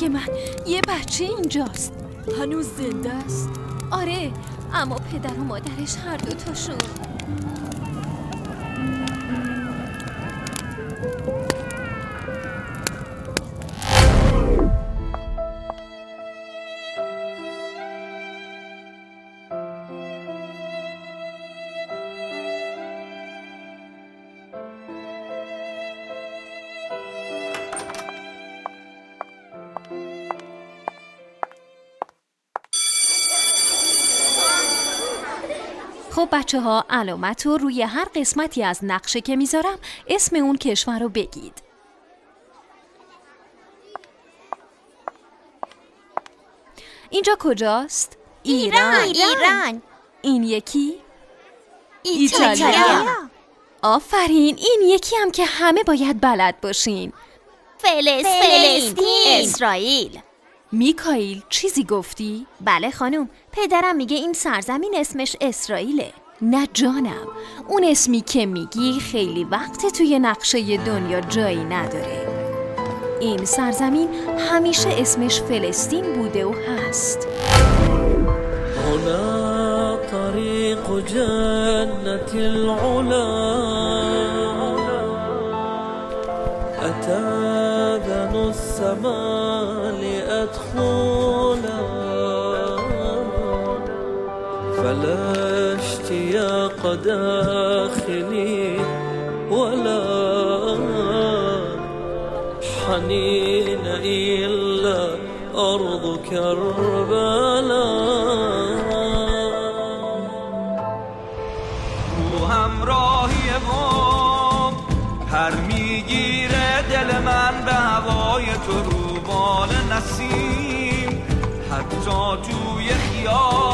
خدای من، یه بچه اینجاست. هنوز زنده است؟ آره، اما پدر و مادرش هر دوتاشون. خب بچه ها، علامت رو روی هر قسمتی از نقشه که میذارم اسم اون کشور رو بگید. اینجا کجاست؟ ایران. این یکی؟ ایتالیا. آفرین، این یکی هم که همه باید بلد باشین. فلسطین. اسرائیل. میکائیل، چیزی گفتی؟ بله خانم، پدرم میگه این سرزمین اسمش اسرائیله. نه جانم، اون اسمی که میگی خیلی وقت توی نقشه دنیا جایی نداره. این سرزمین همیشه اسمش فلسطین بوده و هست. هنا طريق جنة العلا أتاذن السماء لأدخلا فلا اشتياق داخلي ولا حنين إلا أرض كربلاء رو همراهی ما پر میگیره دل من به هوای تو روبال نسیم حتی توی خیال